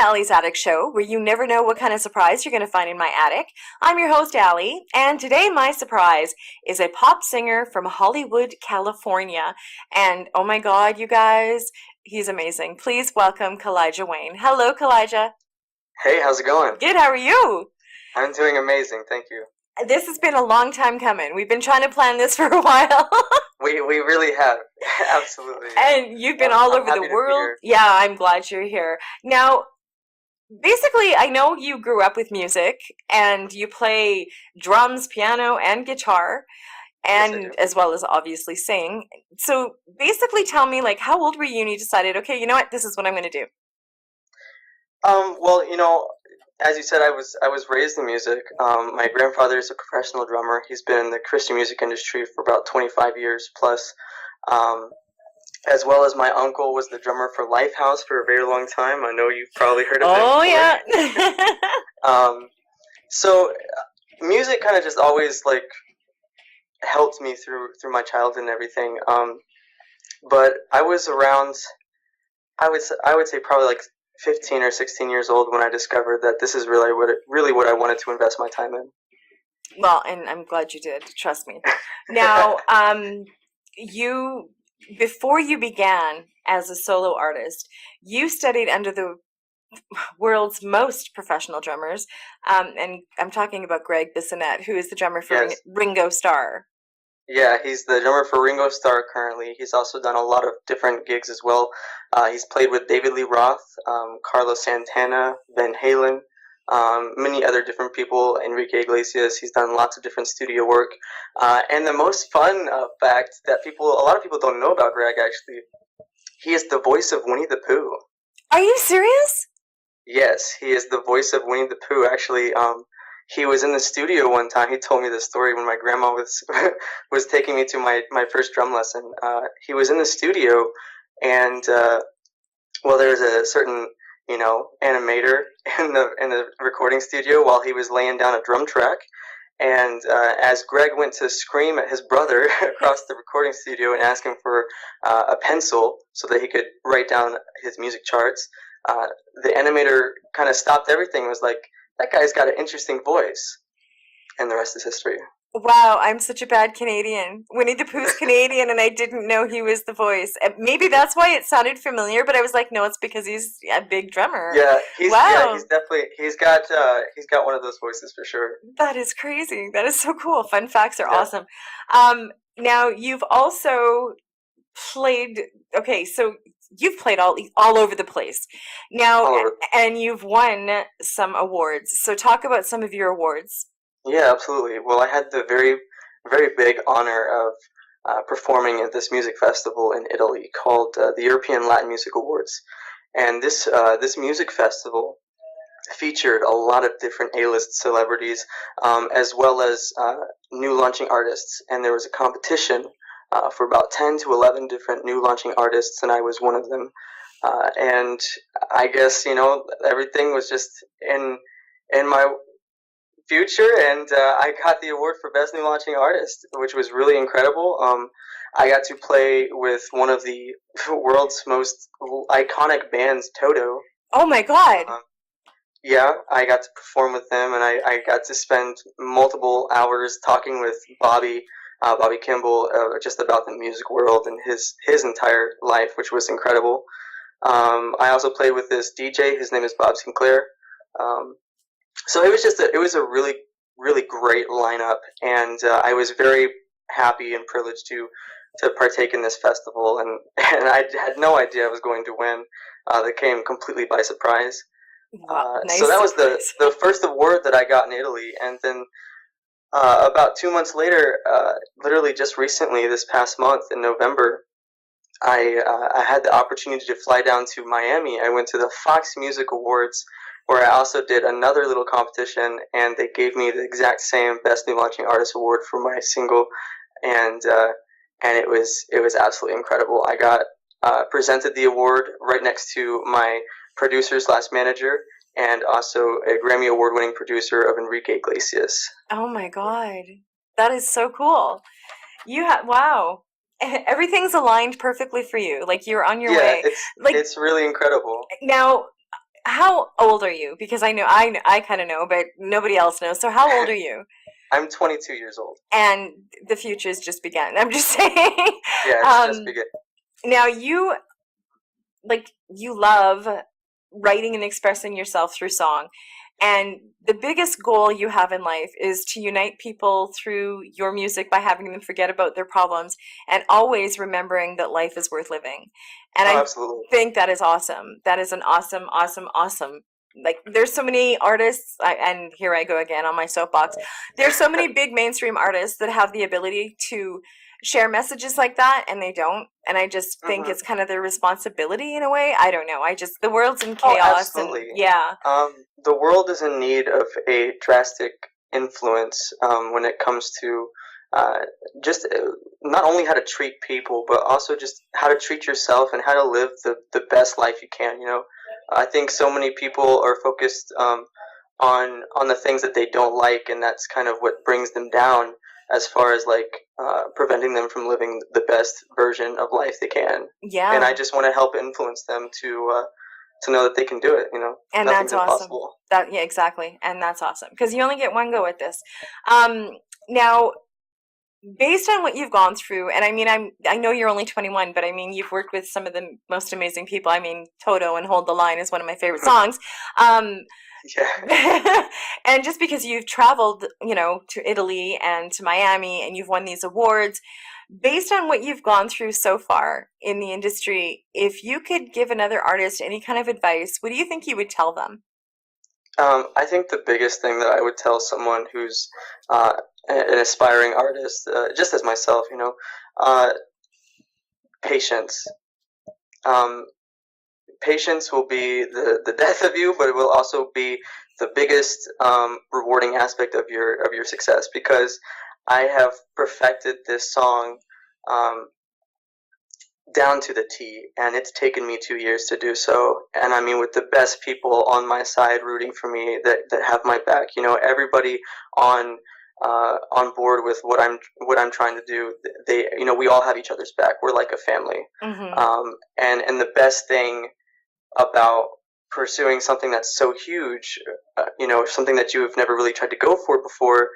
Allie's Attic Show, where you never know what kind of surprise you're going to find in my attic. I'm your host, Allie, and today my surprise is a pop singer from Hollywood, California. And oh my God, you guys, he's amazing. Please welcome Kalijah Wayne. Hello, Kalijah. Hey, how's it going? Good, how are you? I'm doing amazing, thank you. This has been a long time coming. We've been trying to plan this for a while. We really have. Absolutely. And you've been all over the world. Yeah, I'm glad you're here. Now, basically, I know you grew up with music and you play drums, piano, and guitar, Yes, I and do. as well as obviously sing. So basically, tell me, like, how old were you and you decided, okay, you know what, this is what I'm going to do? Well, as you said, I was raised in music. My grandfather is a professional drummer. He's been in the Christian music industry for about 25 years plus. Um, as well as my uncle was the drummer for Lifehouse for a very long time. I know you've probably heard of them Oh, before. yeah. Um, so music kind of just always like helped me through my childhood and everything. But I was around, I would say probably like 15 or 16 years old when I discovered that this is really what I wanted to invest my time in. Well, and I'm glad you did, trust me. Now, you, before you began as a solo artist, you studied under the world's most professional drummers, and I'm talking about Greg Bissonette, who is the drummer for Yes. Ringo Starr. Yeah, he's the drummer for Ringo Starr currently. He's also done a lot of different gigs as well. He's played with David Lee Roth, Carlos Santana, Van Halen, many other different people, Enrique Iglesias. He's done lots of different studio work. And the most fun fact that a lot of people don't know about Greg actually, he is the voice of Winnie the Pooh. Are you serious? Yes, he is the voice of Winnie the Pooh. Actually, he was in the studio one time. He told me this story when my grandma was was taking me to my first drum lesson. He was in the studio, and well, there was a certain animator in the recording studio while he was laying down a drum track. And as Greg went to scream at his brother across the recording studio and ask him for a pencil so that he could write down his music charts, the animator kind of stopped everything and was like, that guy's got an interesting voice. And the rest is history. Wow, I'm such a bad Canadian. Winnie the Pooh's Canadian, and I didn't know he was the voice. Maybe that's why it sounded familiar, but I was like, no, it's because he's a big drummer. Yeah, Wow. he's definitely he's got one of those voices for sure. That is crazy. That is so cool. Fun facts are Yeah. awesome. Now you've also played. Okay, so you've played all over the place. Now, All over. and you've won some awards. So talk about some of your awards. Yeah, absolutely. Well, I had the very, very big honor of performing at this music festival in Italy called the European Latin Music Awards. And this music festival featured a lot of different A-list celebrities, as well as new launching artists. And there was a competition for about 10 to 11 different new launching artists, and I was one of them. And I guess everything was just in my future, and I got the award for Best New Launching Artist, which was really incredible. I got to play with one of the world's most iconic bands, Toto. Oh my God. Yeah, I got to perform with them, and I got to spend multiple hours talking with Bobby Kimball, just about the music world and his entire life, which was incredible. I also played with this DJ. His name is Bob Sinclair. So it was a really, really great lineup, and I was very happy and privileged to partake in this festival, and I had no idea I was going to win. That came completely by surprise. Wow, nice So that was surprise. the first award that I got in Italy, and then about 2 months later, literally just recently, this past month in November, I had the opportunity to fly down to Miami. I went to the Fox Music Awards, where I also did another little competition, and they gave me the exact same Best New Launching Artist award for my single, and it was absolutely incredible. I got presented the award right next to my producer/manager, and also a Grammy Award-winning producer of Enrique Iglesias. Oh my God. That is so cool. Wow. Everything's aligned perfectly for you. Like you're on your way. Yeah, Like it's really incredible. now, how old are you? Because I kind of know, but nobody else knows. So how old are you? I'm 22 years old. And the future's just begun. I'm just saying. Yeah, it's just um, beginning. Now you love writing and expressing yourself through song. And the biggest goal you have in life is to unite people through your music by having them forget about their problems and always remembering that life is worth living. And Oh, I absolutely. think that is awesome. That is an awesome, awesome, awesome. Like, there's so many artists, and here I go again on my soapbox. There's so many big mainstream artists that have the ability to share messages like that, and they don't. And I just think Hmm. it's kind of their responsibility in a way. I don't know. The world's in Oh, chaos, and absolutely. yeah. The world is in need of a drastic influence when it comes to uh, just not only how to treat people, but also just how to treat yourself and how to live the best life you can. I think so many people are focused on the things that they don't like, and that's kind of what brings them down as far as like preventing them from living the best version of life they can. And I Yeah. just want to help influence them to know that they can do it. And Nothing's that's awesome. impossible. Yeah, exactly. And that's awesome because you only get one go at this. Um, Now, based on what you've gone through, and I mean, I know you're only 21, but I mean, you've worked with some of the most amazing people. I mean, Toto and Hold the Line is one of my favorite songs. Um, Yeah. and just because you've traveled, to Italy and to Miami and you've won these awards, based on what you've gone through so far in the industry, if you could give another artist any kind of advice, what do you think you would tell them? I think the biggest thing that I would tell someone who's uh, an aspiring artist, just as myself, uh, patience. Um, Patience will be the death of you, but it will also be the biggest rewarding aspect of your success, because I have perfected this song um, down to the T, and it's taken me 2 years to do so. And I mean, with the best people on my side rooting for me, that have my back. Everybody on on board with what I'm trying to do. They, we all have each other's back. We're like a family. Hmm. And the best thing about pursuing something that's so huge, something that you have never really tried to go for before,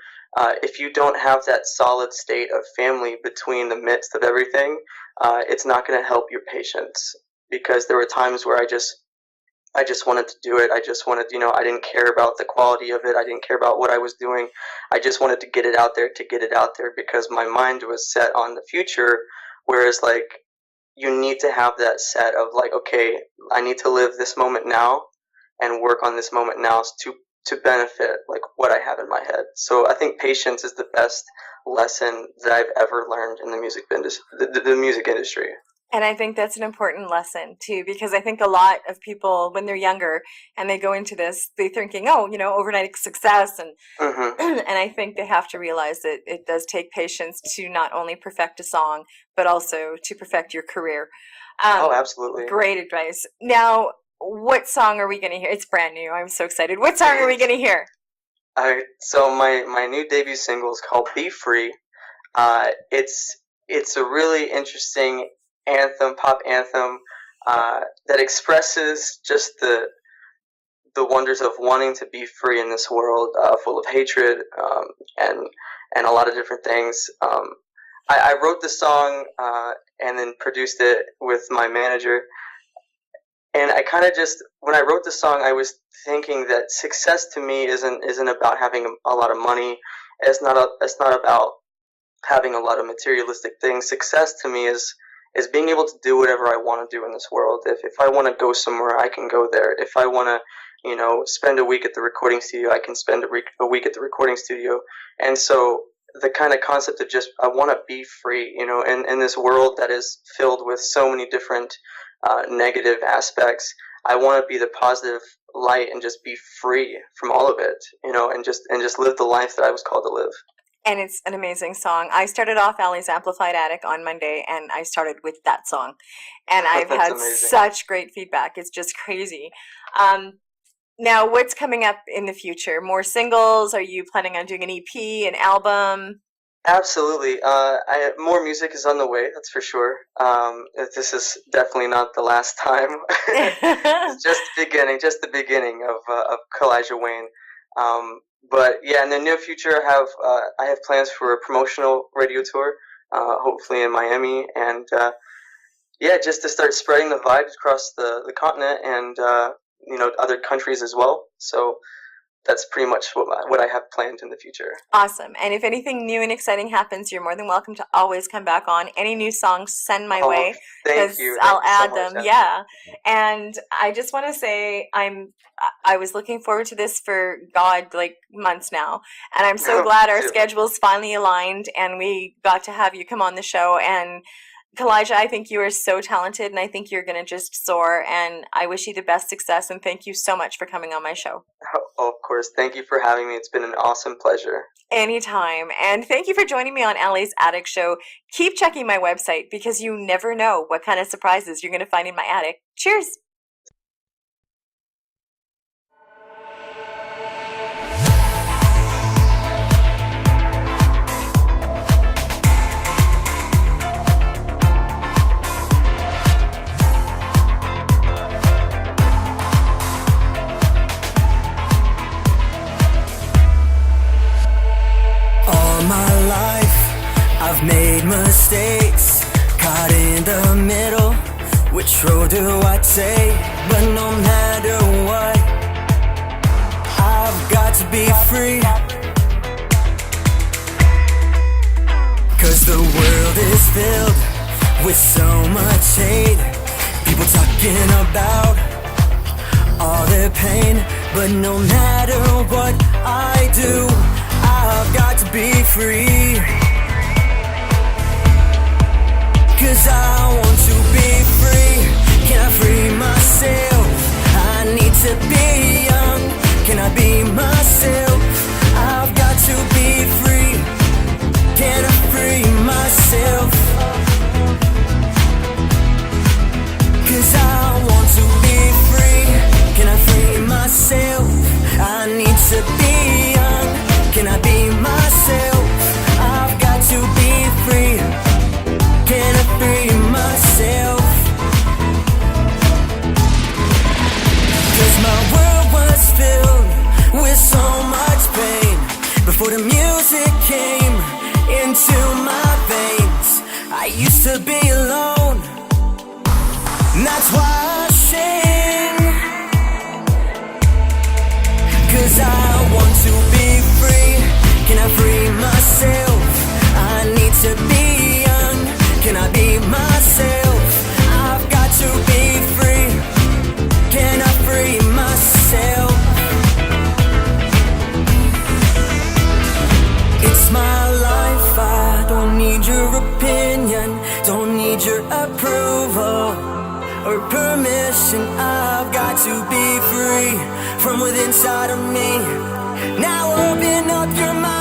if you don't have that solid state of family between the midst of everything, it's not going to help your patience. Because there were times where I just wanted to do it. I just wanted, I didn't care about the quality of it. I didn't care about what I was doing. I just wanted to get it out there to get it out there because my mind was set on the future. Whereas, like, you need to have that set of like, okay, I need to live this moment now and work on this moment now to benefit like what I have in my head. So I think patience is the best lesson that I've ever learned in the music industry. The music industry. And I think that's an important lesson too, because I think a lot of people, when they're younger and they go into this, they're thinking, oh, overnight success. And, Hmm. and I think they have to realize that it does take patience to not only perfect a song, but also to perfect your career. Oh, Um, absolutely. Great advice. Now, what song are we going to hear? It's brand new. I'm so excited. What song are we going to hear? So my new debut single is called "Be Free." It's a really interesting pop anthem, that expresses just the wonders of wanting to be free in this world full of hatred, and and a lot of different things. I wrote the song and then produced it with my manager, and I kind of just, when I wrote the song, I was thinking that success to me isn't about having a lot of money. It's not about having a lot of materialistic things. Success to me is being able to do whatever I want to do in this world. If I want to go somewhere, I can go there. If I want to, spend a week at the recording studio, I can spend a week at the recording studio. And so the kind of concept of just, I want to be free, in this world that is filled with so many different negative aspects. I want to be the positive light and just be free from all of it, and just live the life that I was called to live. And it's an amazing song. I started off Allie's Amplified Attic on Monday, and I started with that song. And I've That's had amazing. such great feedback. It's just crazy. Um, Now, what's coming up in the future? More singles? Are you planning on doing an EP, an album? Absolutely. More music is on the way, that's for sure. This is definitely not the last time. It's just the beginning of Kalijah Wayne. But yeah, in the near future, I have plans for a promotional radio tour, hopefully in Miami, and yeah, just to start spreading the vibes across the continent and other countries as well. So that's pretty much what I have planned in the future. Awesome. And if anything new and exciting happens, you're more than welcome to always come back on. Any new songs, send my way, thank you. I'll add so much, them. Yeah. And I just want to say I was looking forward to this for like months now, and I'm so glad our schedules finally aligned and we got to have you come on the show. And Kalijah, I think you are so talented, and I think you're going to just soar, and I wish you the best success, and thank you so much for coming on my show. Oh, of course. Thank you for having me. It's been an awesome pleasure. Anytime. And thank you for joining me on LA's Attic Show. Keep checking my website because you never know what kind of surprises you're going to find in my attic. Cheers! My life, I've made mistakes, caught in the middle. Which road do I take? But no matter what, I've got to be free. 'Cause the world is filled with so much hate, people talking about all their pain. But no matter what I do, I've got to be free. 'Cause I want to be free. Can I free myself? I need to be young. Can I be myself? I've got to be free. Can I free myself? 'Cause I want to be free. Can I free myself? I need to be young. Can I be myself? I've got to be free. Can I free myself? 'Cause my world was filled with so much pain before the music came into my veins. I used to be alone, and that's why I sing. 'Cause I want to be free. Can I free myself? I need to be young. Can I be myself? I've got to be free. Can I free myself? It's my life, I don't need your opinion, don't need your approval or permission. I've got to be free from within inside of me. Now open up your mind.